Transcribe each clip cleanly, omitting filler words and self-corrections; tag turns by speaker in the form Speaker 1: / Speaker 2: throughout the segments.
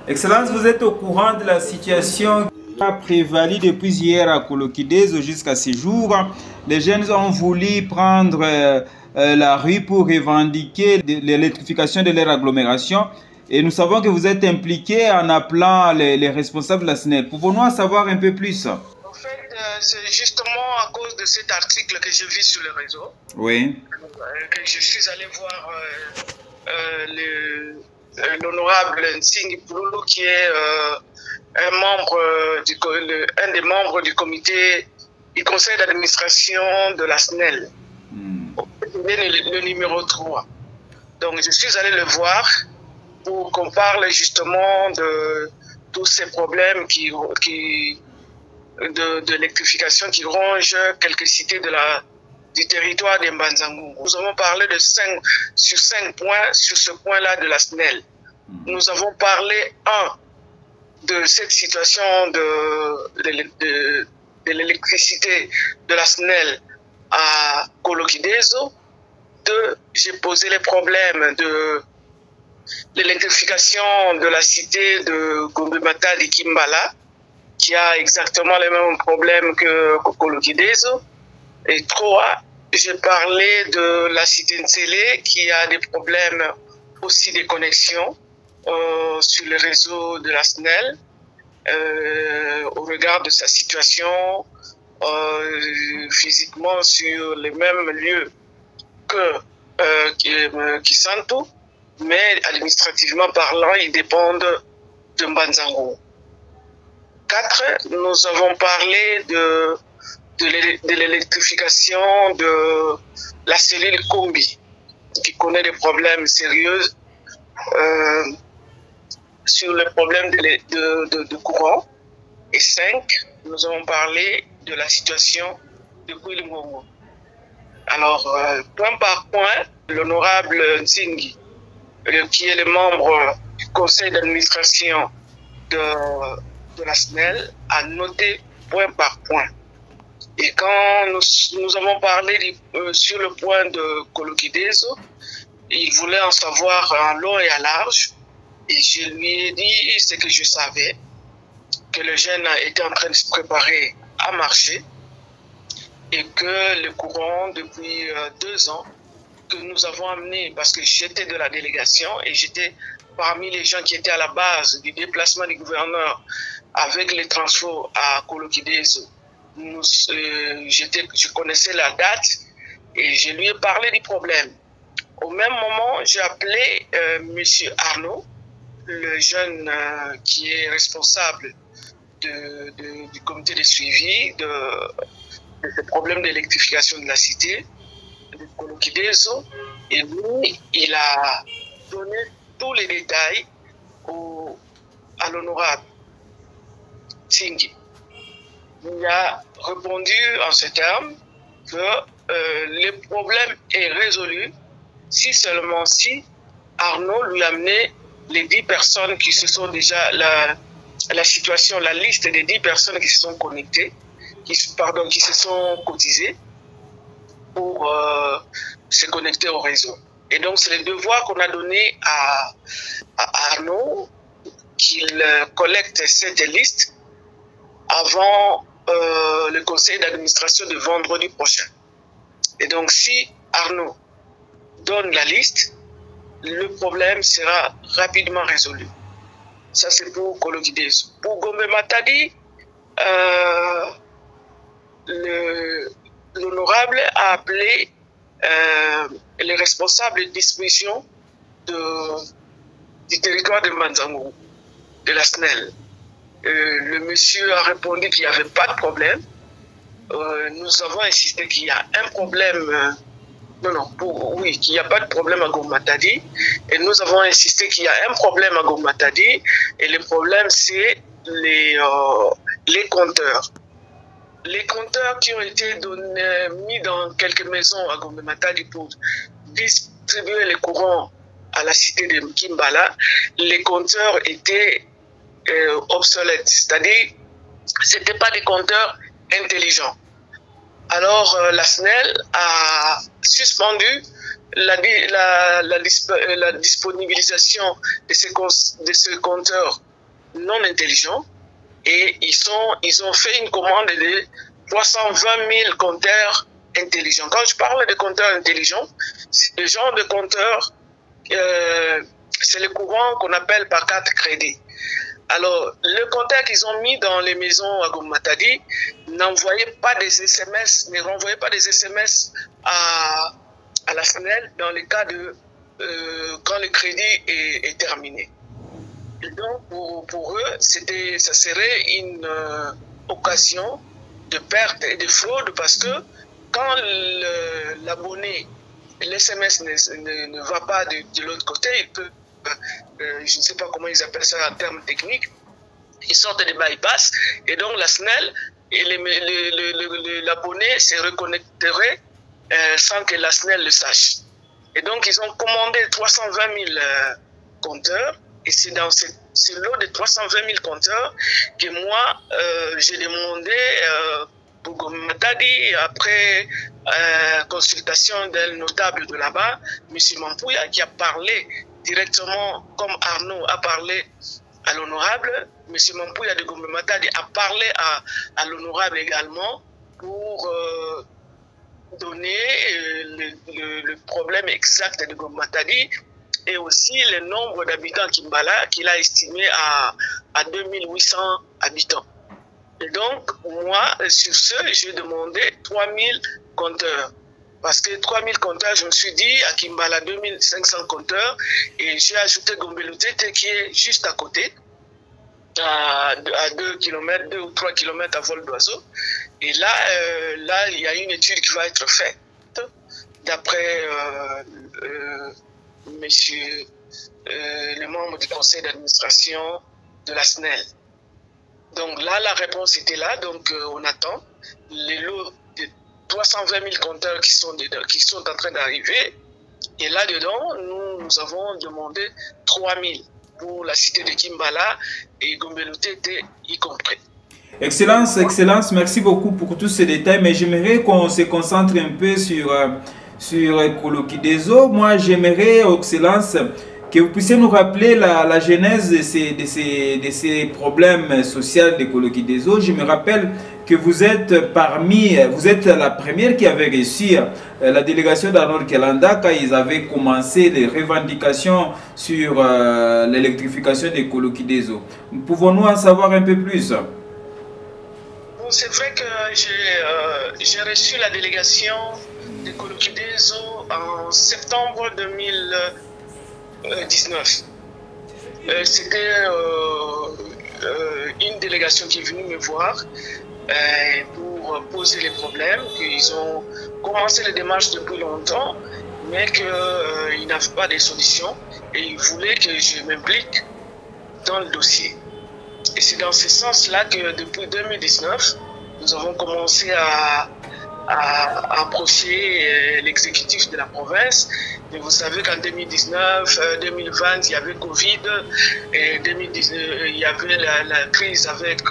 Speaker 1: Excellence, vous êtes au courant de la situation qui a prévalu depuis hier à Kolokidezo jusqu'à ce jour. Les jeunes ont voulu prendre la rue pour revendiquer l'électrification de leur agglomération. Et nous savons que vous êtes impliqué en appelant les responsables de la SNEL. Pouvons-nous en savoir un peu plus?
Speaker 2: En fait, c'est justement à cause de cet article que je vis sur le réseau.
Speaker 1: Oui.
Speaker 2: Que je suis allé voir l'honorable Nsingi Pululu, qui est un des membres du comité du conseil d'administration de la SNEL. Il est le numéro 3. Donc je suis allé le voir pour qu'on parle justement de tous ces problèmes de l'électrification qui rongent quelques cités du territoire de Mbanzangu. Nous avons parlé sur 5 points sur ce point-là de la SNEL. Nous avons parlé, de cette situation de l'électricité de la SNEL à Kolokidezo. 2, j'ai posé les problèmes de l'électrification de la cité de Gombe-Mata de Kimbala, qui a exactement les mêmes problèmes que Kolokidezo. Et 3, j'ai parlé de la cité Ntsele, qui a des problèmes aussi de connexion sur le réseau de la SNEL, au regard de sa situation physiquement sur les mêmes lieux que Kisantu, mais administrativement parlant, ils dépendent de Mbanzangu. 4, nous avons parlé de l'électrification de la cellule Kombi, qui connaît des problèmes sérieux sur le problème de courant. Et 5, nous avons parlé de la situation de Kouilingongo. Alors, point par point, l'honorable Nsingi, qui est le membre du conseil d'administration de la SNEL, a noté point par point. Et quand nous avons parlé sur le point de Kolokidezo, il voulait en savoir en long et en large. Et je lui ai dit ce que je savais, que le jeune était en train de se préparer à marcher et que le courant, depuis 2 ans, que nous avons amené, parce que j'étais de la délégation et j'étais parmi les gens qui étaient à la base du déplacement du gouverneur avec les transferts à Kolokidezo. Je connaissais la date et je lui ai parlé du problème. Au même moment, j'ai appelé M. Arnaud, le jeune qui est responsable du comité de suivi de ce problème d'électrification de la cité, de Kolokidezo, et lui, il a donné tous les détails à l'honorable Nsingi. Il a répondu en ces termes que le problème est résolu seulement si Arnaud lui a amené les 10 personnes qui se sont déjà la liste des 10 personnes qui se sont connectées, qui se sont cotisées pour se connecter au réseau. Et donc, c'est le devoir qu'on a donné à Arnaud qu'il collecte cette liste avant le conseil d'administration de vendredi prochain. Et donc, si Arnaud donne la liste, le problème sera rapidement résolu. Ça, c'est pour Kolokidezo. Pour Gombe Matadi, l'honorable a appelé les responsables de distribution du territoire de Mbanzangu, de la SNEL. Le monsieur a répondu qu'il n'y avait pas de problème. Nous avons insisté qu'il y a un problème. Qu'il n'y a pas de problème à Gombe Matadi. Et nous avons insisté qu'il y a un problème à Gombe Matadi. Et le problème, c'est les compteurs. Les compteurs qui ont été mis dans quelques maisons à Gombe Matadi pour distribuer les courants à la cité de Kimbala, les compteurs étaient obsolètes. C'est-à-dire, ce n'étaient pas des compteurs intelligents. Alors, la SNEL a suspendu la disponibilisation de ces compteurs non intelligents et ils ont fait une commande de 320 000 compteurs intelligents. Quand je parle de compteurs intelligents, c'est le genre de compteurs, c'est le courant qu'on appelle par carte crédit. Alors, le compteur qu'ils ont mis dans les maisons à Goma Matadi n'envoyait pas des SMS, ne renvoyait pas des SMS à la SNEL dans le cas de quand le crédit est terminé. Et donc, pour eux, ça serait une occasion de perte et de fraude parce que quand l'abonné, l'SMS ne va pas de l'autre côté, il peut, je ne sais pas comment ils appellent ça en termes techniques, ils sortent des bypass et donc la SNEL et l'abonné se reconnecterait sans que la SNEL le sache. Et donc ils ont commandé 320 000 compteurs et c'est dans ce lot de 320 000 compteurs que moi j'ai demandé pour Goma Matadi, après consultation d'un notable de là-bas, M. Mampouya, qui a parlé directement, comme Arnaud a parlé à l'honorable, M. Mampouya de Goma Matadi a parlé à l'honorable également pour donner le problème exact de Goma Matadi et aussi le nombre d'habitants Kimbala qu'il a estimé à 2800 habitants. Et donc, moi, sur ce, j'ai demandé 3000 compteurs. Parce que 3000 compteurs, je me suis dit, à Kimbala, 2500 compteurs. Et j'ai ajouté Gombeloutete qui est juste à côté, à 2 km, 2 ou 3 km à vol d'oiseau. Et là, il y a une étude qui va être faite d'après monsieur le membre du conseil d'administration de la SNEL. Donc là, la réponse était là, donc on attend. Les lots de 320 000 compteurs qui sont en train d'arriver. Et là-dedans, nous avons demandé 3 000 pour la cité de Kimbala et Gombeloutete y compris.
Speaker 1: Excellence, Excellence, merci beaucoup pour tous ces détails, mais j'aimerais qu'on se concentre un peu sur Kolokidezo. Moi, j'aimerais, Excellence, que vous puissiez nous rappeler la genèse de ces problèmes sociaux de Kolokidezo. Je me rappelle que vous êtes la première qui avait reçu la délégation d'Arnold Kelanda quand ils avaient commencé les revendications sur l'électrification de Kolokidezo. Pouvons-nous en savoir un peu plus?
Speaker 2: C'est vrai que j'ai reçu la délégation de Kolokidezo en septembre 2019. C'était une délégation qui est venue me voir pour poser les problèmes, qu'ils ont commencé les démarches depuis longtemps, mais qu'ils n'avaient pas de solution et ils voulaient que je m'implique dans le dossier. Et c'est dans ce sens-là que depuis 2019, nous avons commencé à approcher l'exécutif de la province. Et vous savez qu'en 2019, 2020, il y avait Covid, et 2019, il y avait la crise avec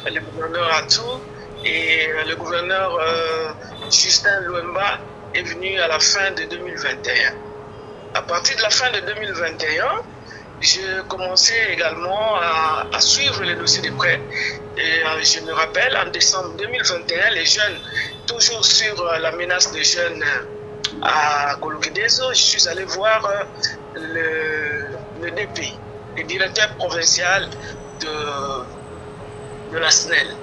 Speaker 2: le gouverneur Atou, et le gouverneur Justin Louemba est venu à la fin de 2021. À partir de la fin de 2021, j'ai commencé également à suivre les dossiers de près. Et je me rappelle, en décembre 2021, les jeunes, toujours sur la menace des jeunes à Kolokidezo, je suis allé voir le DPI, le directeur provincial de la SNEL.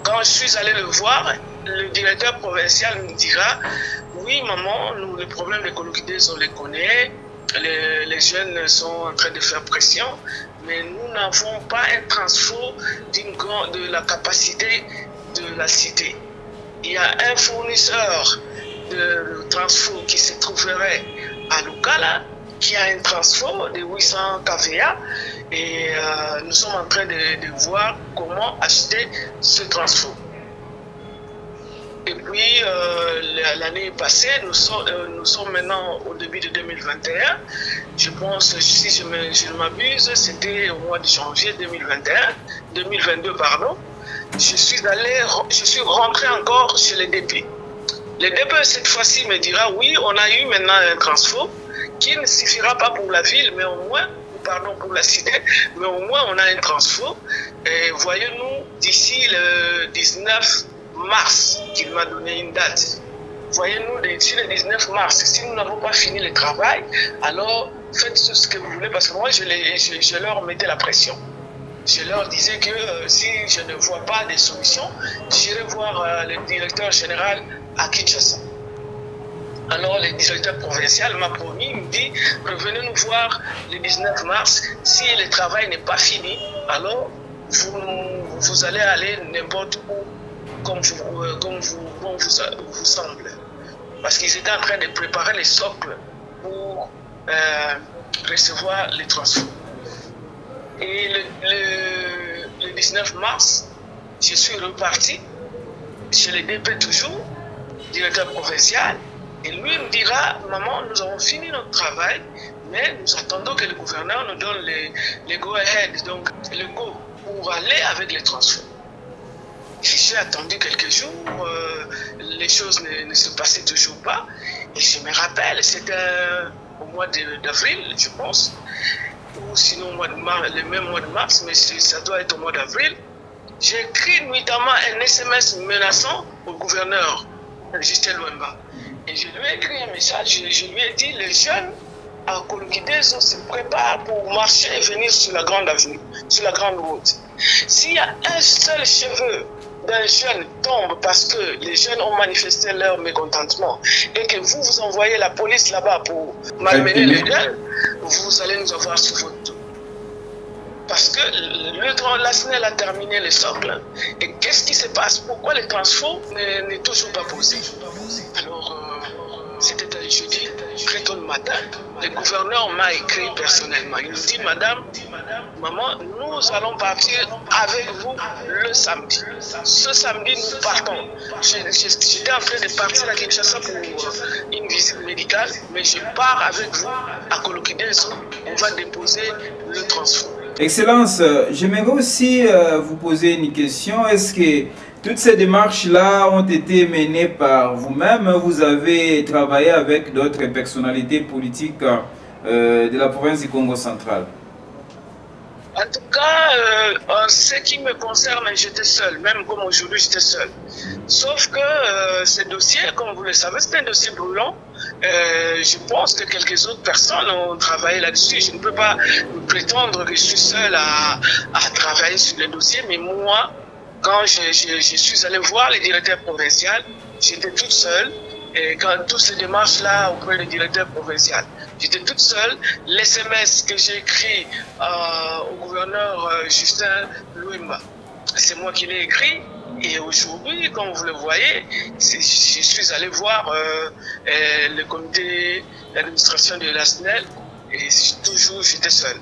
Speaker 2: Quand je suis allé le voir, le directeur provincial me dira: oui maman, nous le problème de Kolokidezo on les connaît, les jeunes sont en train de faire pression, mais nous n'avons pas un transfert de la capacité de la cité. Il y a un fournisseur de transfert qui se trouverait à Lukala, qui a un transfert de 800 kVA, et nous sommes en train de voir comment acheter ce transfert. Et puis, l'année passée, nous sommes maintenant au début de 2021. Je pense, si je ne m'abuse, c'était au mois de janvier 2022, pardon. Je suis rentré encore chez les DP. Les DP, cette fois-ci, me dira: oui, on a eu maintenant un transfert qui ne suffira pas pour la ville, mais au moins, pardon pour la cité, mais au moins on a un transfo. Et voyez-nous d'ici le 19 mars, qu'il m'a donné une date. Voyez-nous d'ici le 19 mars. Si nous n'avons pas fini le travail, alors faites ce que vous voulez, parce que moi je leur mettais la pression. Je leur disais que si je ne vois pas de solution, j'irai voir le directeur général à Kinshasa. Alors le directeur provincial m'a promis, il me dit, revenez nous voir le 19 mars. Si le travail n'est pas fini, alors vous allez aller n'importe où comme vous semble. Parce qu'ils étaient en train de préparer les socles pour recevoir les transferts. Et le 19 mars, je suis reparti chez le DP toujours, directeur provincial, et lui me dira, maman, nous avons fini notre travail, mais nous attendons que le gouverneur nous donne les go-ahead, donc le go pour aller avec les transferts. J'ai attendu quelques jours, les choses ne se passaient toujours pas, et je me rappelle, c'était au mois d'avril, je pense, ou sinon le même mois de mars, mais ça doit être au mois d'avril. J'ai écrit nuitamment un SMS menaçant au gouverneur, Justin Luemba. Et je lui ai écrit un message, je lui ai dit, les jeunes à Kolokidezo se préparent pour marcher et venir sur la grande avenue, sur la grande route. S'il y a un seul cheveu d'un jeune tombe parce que les jeunes ont manifesté leur mécontentement et que vous envoyez la police là-bas pour malmener les jeunes, vous allez nous avoir sur votre dos. Parce que la SNEL a terminé les socles. Et qu'est-ce qui se passe? Pourquoi le transfert n'est toujours pas posé? Alors, c'était un jeudi, très tôt le matin, le gouverneur m'a écrit personnellement. Il nous dit, madame, maman, nous allons partir avec vous le samedi. Ce samedi, nous partons. J'étais en train de partir à Kinshasa pour une visite médicale, mais je pars avec vous à Kolokidezo. On va déposer le transfert.
Speaker 1: Excellence, j'aimerais aussi vous poser une question. Est-ce que toutes ces démarches-là ont été menées par vous-même? Vous avez travaillé avec d'autres personnalités politiques de la province du Congo central?
Speaker 2: En tout cas, en ce qui me concerne, j'étais seul. Même comme aujourd'hui, j'étais seul. Sauf que ce dossier, comme vous le savez, c'est un dossier brûlant. Je pense que quelques autres personnes ont travaillé là-dessus. Je ne peux pas prétendre que je suis seul à travailler sur le dossier, mais moi, quand je suis allé voir le directeur provincial, j'étais toute seule. Et quand toutes ces démarches-là auprès du directeur provincial, j'étais toute seule. L'SMS que j'ai écrit au gouverneur Justin Luemba, c'est moi qui l'ai écrit. Et aujourd'hui, comme vous le voyez, je suis allé voir le comité d'administration de la SNEL et toujours j'étais seul.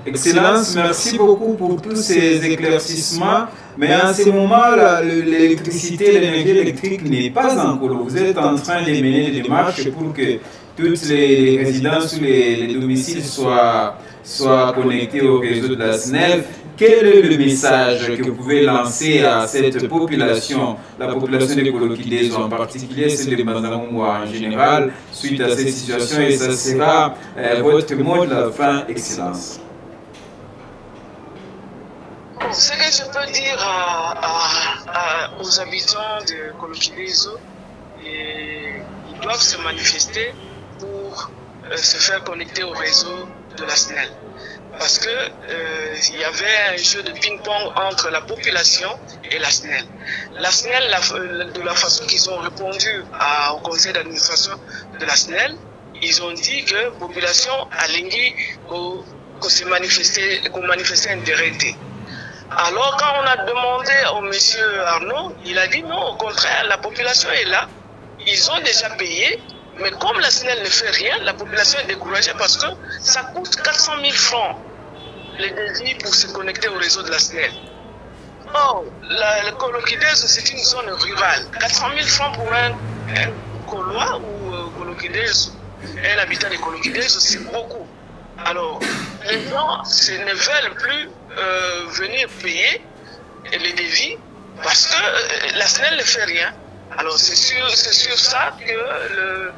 Speaker 1: Excellence, merci beaucoup pour tous ces éclaircissements. Mais en ce moment, l'électricité, l'énergie électrique n'est pas en Kolo. Vous êtes en train de mener des démarches pour que toutes les résidences ou les domiciles soient connectés au réseau de la SNEL. Quel est le message que vous pouvez lancer à cette population, la population de Kolokidezo, en particulier celle de Banzamoua en général, suite à cette situation? Et ça sera votre mot de la fin, Excellence.
Speaker 2: Ce que je peux dire aux habitants de Kolokidezo, ils doivent se manifester pour se faire connecter au réseau de la SNEL. Parce que il y avait un jeu de ping-pong entre la population et la SNEL. La SNEL, de la façon qu'ils ont répondu au conseil d'administration de la SNEL, ils ont dit que la population a lingui qu'on manifestait intérêt. Alors quand on a demandé au monsieur Arnaud, il a dit non, au contraire, la population est là. Ils ont déjà payé, mais comme la SNEL ne fait rien, la population est découragée parce que ça coûte 400 000 francs les désir pour se connecter au réseau de la SNEL. Or, le Kolokidezo, c'est une zone rurale. 400 000 francs pour un Kolois ou Kolokidezo, un habitant de Kolokidezo, c'est beaucoup. Alors, les gens ne veulent plus venir payer les devis parce que la SNEL ne fait rien. Alors, c'est sur ça que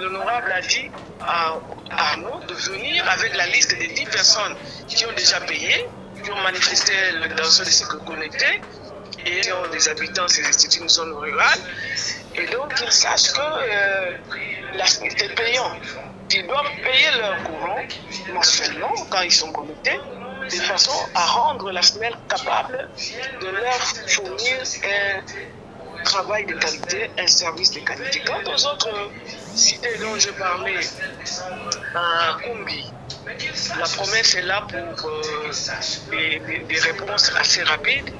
Speaker 2: l'honorable a dit Arnaud de venir avec la liste des 10 personnes qui ont déjà payé, qui ont manifesté l'intention de se connecter et qui ont des habitants, c'est une zone rurale. Et donc, ils sachent que c'est payant. Ils doivent payer leur courant mensuellement quand ils sont connectés, de façon à rendre la SNEL capable de leur fournir un travail de qualité, un service de qualité. Quant aux autres cités dont je parlais, à Kumbi, la promesse est là pour des réponses assez rapides.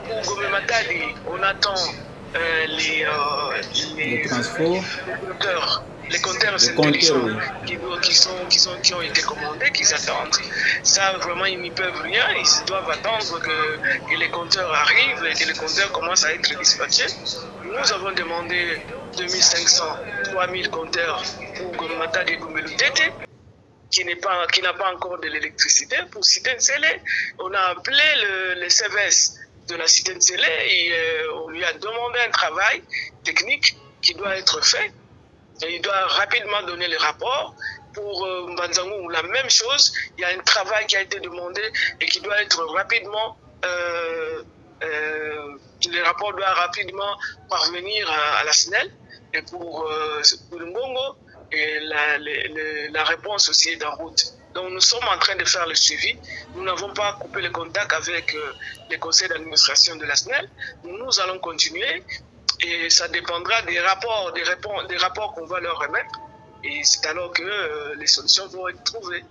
Speaker 2: Pour Gomé Matadi, on attend les
Speaker 1: transports,
Speaker 2: les compteurs intelligents qui ont été commandés, qu'ils attendent. Ça, vraiment, ils n'y peuvent rien. Ils doivent attendre que les compteurs arrivent et que les compteurs commencent à être dispatchés. Nous avons demandé 2500, 3000 compteurs pour Gomatadi et Gomelutete, qui n'a pas encore de l'électricité. Pour Cité Nsele, on a appelé le CVS de la Cité Nsele et on lui a demandé un travail technique qui doit être fait. Et il doit rapidement donner le rapport. Pour Mbanzangou, la même chose. Il y a un travail qui a été demandé et qui doit être rapidement... le rapport doit rapidement parvenir à la SNEL. Et pour le Ngongo, et la réponse aussi est en route. Donc nous sommes en train de faire le suivi. Nous n'avons pas coupé le contact avec les conseils d'administration de la SNEL. Nous allons continuer. Et ça dépendra des rapports qu'on va leur remettre. Et c'est alors que les solutions vont être trouvées.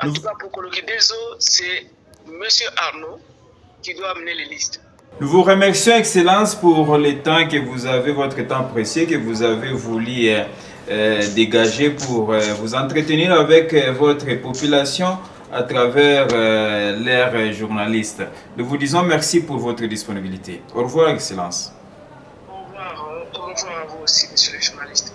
Speaker 2: En tout cas, pour Coloquet des eaux, c'est M. Arnaud qui doit amener les listes.
Speaker 1: Nous vous remercions, Excellence, pour le temps que vous avez, votre temps précieux que vous avez voulu dégager pour vous entretenir avec votre population à travers l'ère journaliste. Nous vous disons merci pour votre disponibilité. Au revoir, Excellence.
Speaker 2: Au revoir à vous aussi, monsieur le journaliste.